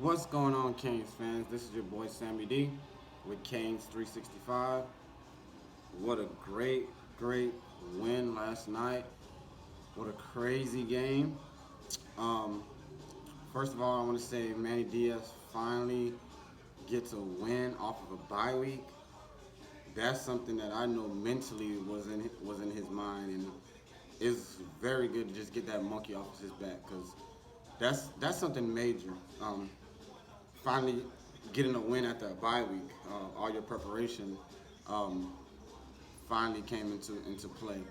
What's going on, Canes fans? This is your boy Sammy D with Canes 365. What a great win last night. What a crazy game. Um, First of all, I want to say Manny Diaz finally gets a win off of a bye week. That's something that I know mentally was in his mind, and it's very good to just get that monkey off his back because that's something major. Finally getting a win after a bye week, all your preparation um, finally came into play.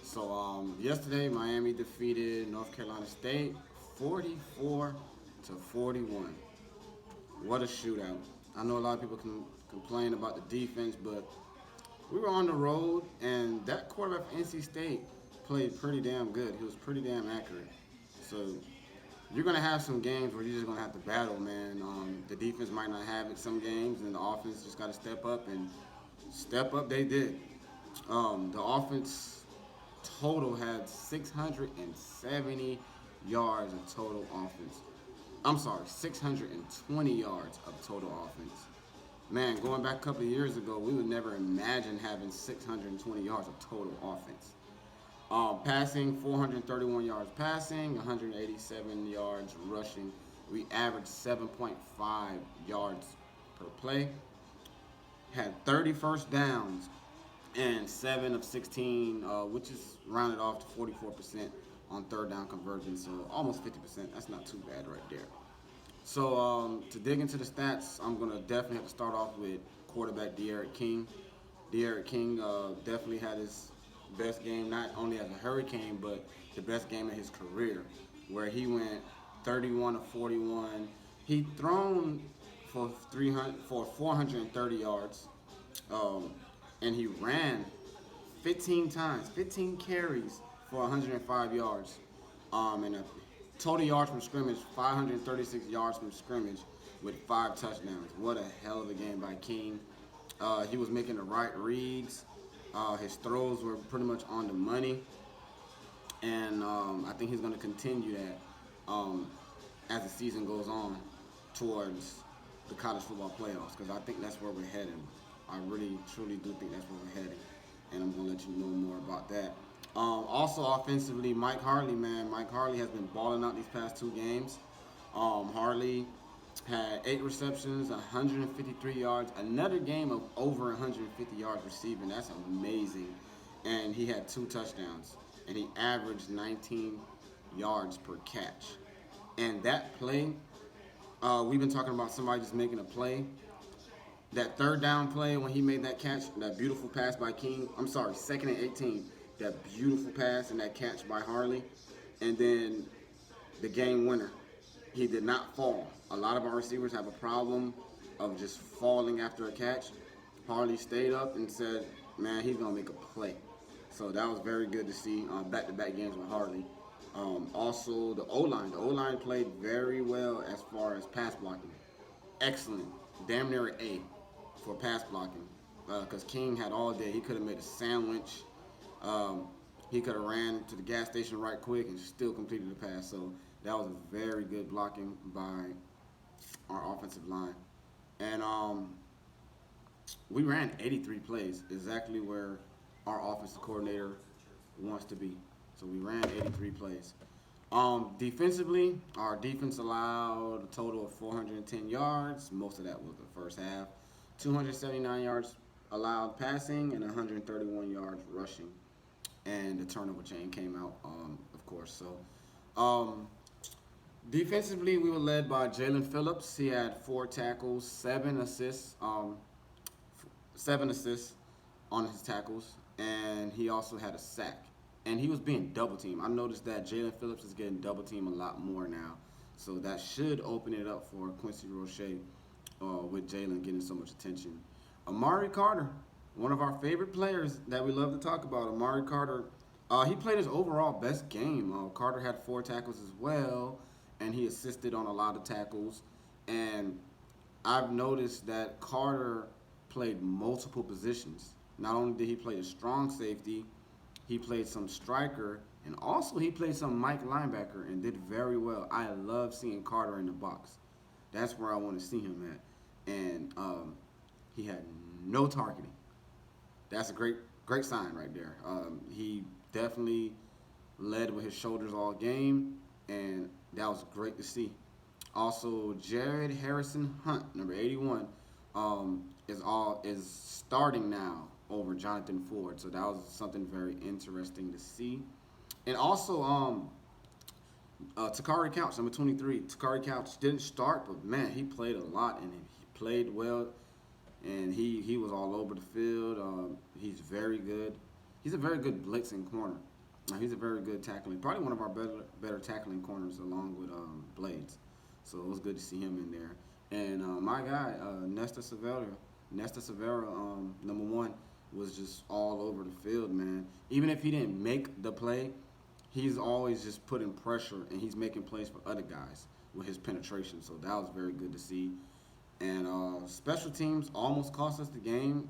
So yesterday, Miami defeated North Carolina State 44-41. What a shootout! I know a lot of people can complain about the defense, but we were on the road, and that quarterback for NC State played pretty damn good. He was pretty damn accurate. So you're gonna have some games where you're just gonna have to battle, man. The defense might not have it some games, and the offense just got to step up and step up. They did. The offense total had 670 yards of total offense. I'm sorry, 620 yards of total offense. Man, going back a couple of years ago, we would never imagine having 620 yards of total offense. Passing, 431 yards passing, 187 yards rushing. We averaged 7.5 yards per play. Had 30 first downs and 7 of 16, which is rounded off to 44% on third down conversion. So almost 50%. That's not too bad right there. So to dig into the stats, I'm gonna definitely have to start off with quarterback De'Aaron King. De'Aaron King definitely had his best game, not only as a Hurricane, but the best game of his career, where he went 31 of 41. He thrown for 430 yards, um, and he ran 15 times, 15 carries for 105 yards, and a total yards from scrimmage, 536 yards from scrimmage with 5 touchdowns. What a hell of a game by King. He was making the right reads. His throws were pretty much on the money, and I think he's going to continue that as the season goes on towards the college football playoffs, because I think that's where we're heading. I really, truly do think that's where we're heading, and I'm going to let you know more about that. Also, offensively, Mike Harley, man. Mike Harley has been balling out these past 2 games. Harley had 8 receptions, 153 yards. Another game of over 150 yards receiving. That's amazing. And he had 2 touchdowns. And he averaged 19 yards per catch. And that play, we've been talking about somebody just making a play. That third down play when he made that catch, that beautiful pass by King. I'm sorry, 2nd and 18. That beautiful pass and that catch by Harley. And then the game winner. He did not fall. A lot of our receivers have a problem of just falling after a catch. Harley stayed up and said, man, he's going to make a play. So that was very good to see back-to-back games with Harley. Also, the O-line. The O-line played very well as far as pass blocking. Excellent. Damn near an A for pass blocking. Because King had all day. He could have made a sandwich. He could have ran to the gas station right quick and still completed the pass. So that was a very good blocking by our offensive line. And we ran 83 plays, exactly where our offensive coordinator wants to be. So we ran 83 plays. Defensively, our defense allowed a total of 410 yards. Most of that was the first half. 279 yards allowed passing and 131 yards rushing. And the turnover chain came out, of course. So defensively, we were led by Jalen Phillips. He had 4 tackles, 7 assists on his tackles, and he also had a sack. And he was being double teamed. I noticed that Jalen Phillips is getting double teamed a lot more now, so that should open it up for Quincy Roche with Jalen getting so much attention. Amari Carter, one of our favorite players that we love to talk about. Amari Carter, he played his overall best game. Carter had 4 tackles as well, and he assisted on a lot of tackles. And I've noticed that Carter played multiple positions. Not only did he play a strong safety, he played some striker, and also he played some Mike linebacker and did very well. I love seeing Carter in the box. That's where I want to see him at. And he had no targeting. That's a great sign right there. He definitely led with his shoulders all game, and that was great to see. Also, Jared Harrison Hunt, number 81, is starting now over Jonathan Ford. So that was something very interesting to see. And also, Takari Couch, number 23. Takari Couch didn't start, but man, he played a lot and he played well. And he was all over the field. He's very good. He's a very good blitzing corner. He's a very good tackling. Probably one of our better tackling corners along with Blades. So it was good to see him in there. And my guy, Nesta Severa, number one, was just all over the field, man. Even if he didn't make the play, he's always just putting pressure and he's making plays for other guys with his penetration. So that was very good to see. And special teams almost cost us the game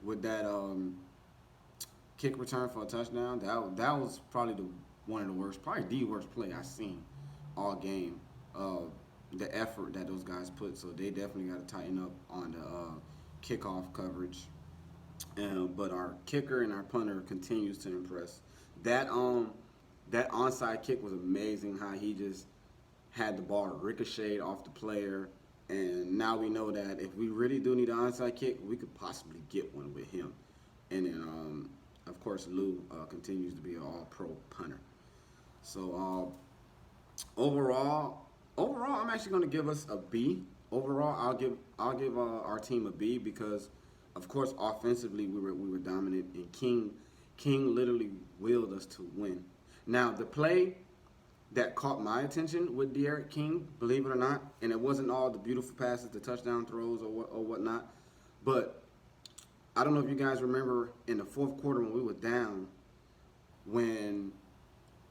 with that kick return for a touchdown. That was probably one of the worst, probably the worst play I've seen all game. The effort that those guys put, so they definitely got to tighten up on the kickoff coverage. But our kicker and our punter continues to impress. That onside kick was amazing. How he just had the ball ricochet off the player, and now we know that if we really do need an onside kick, we could possibly get one with him. And then, of course, Lou continues to be an all-pro punter. So overall, I'm actually going to give us a B. Overall, I'll give our team a B because, of course, offensively we were dominant, and King literally willed us to win. Now the play that caught my attention with De'Aaron King, believe it or not, and it wasn't all the beautiful passes, the touchdown throws or whatnot, but I don't know if you guys remember in the fourth quarter when we were down, when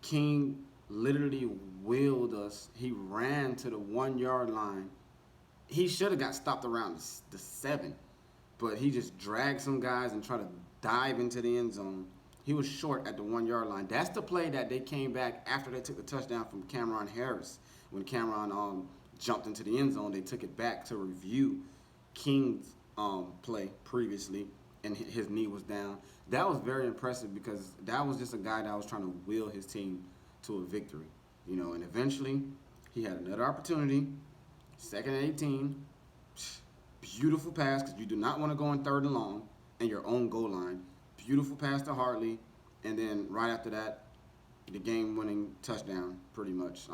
King literally willed us. He ran to the 1 yard line. He should have got stopped around the 7, but he just dragged some guys and tried to dive into the end zone. He was short at the 1 yard line. That's the play that they came back after they took the touchdown from Cameron Harris. When Cameron jumped into the end zone, they took it back to review King's play previously, and his knee was down. That was very impressive because that was just a guy that was trying to will his team to a victory, and eventually he had another opportunity, 2nd and 18, beautiful pass because you do not want to go on 3rd and long and your own goal line. Beautiful pass to Hartley, and then right after that, the game-winning touchdown pretty much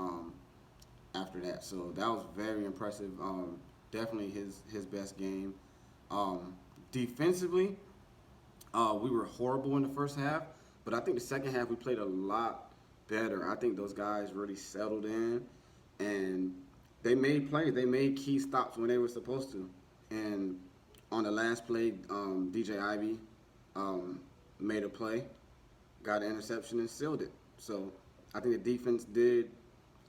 after that. So that was very impressive. Definitely his best game. Defensively, we were horrible in the first half, but I think the second half we played a lot better. I think those guys really settled in, and they made plays. They made key stops when they were supposed to. And on the last play, DJ Ivy made a play, got an interception, and sealed it. So I think the defense did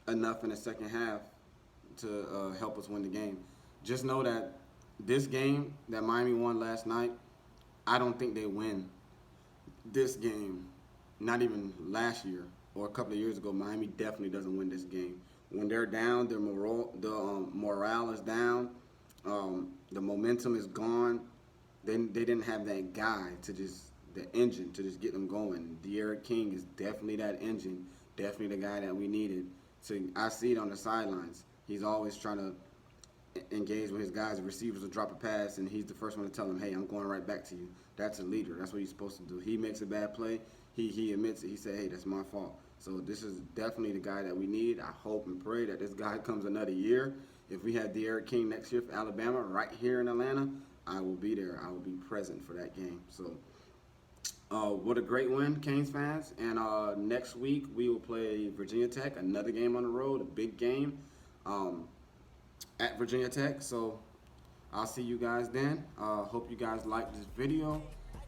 enough in the second half to help us win the game. Just know that this game that Miami won last night, I don't think they win this game, not even last year or a couple of years ago. Miami definitely doesn't win this game. When they're down, their morale is down, the momentum is gone. They didn't have that guy the engine to just get them going. De'Aaron King is definitely that engine, definitely the guy that we needed. So I see it on the sidelines. He's always trying to engage with his guys. The receivers will drop a pass, and he's the first one to tell them, hey, I'm going right back to you. That's a leader. That's what he's supposed to do. He makes a bad play. He admits it. He said, hey, that's my fault. So this is definitely the guy that we need. I hope and pray that this guy comes another year. If we had De'Aaron King next year for Alabama right here in Atlanta, I will be there. I will be present for that game. So what a great win, Canes fans. And next week we will play Virginia Tech, another game on the road, a big game at Virginia Tech. So I'll see you guys then. Hope you guys like this video.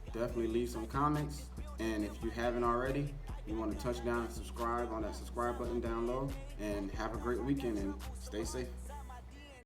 Definitely leave some comments. And if you haven't already, you want to touch down and subscribe on that subscribe button down low. And have a great weekend and stay safe.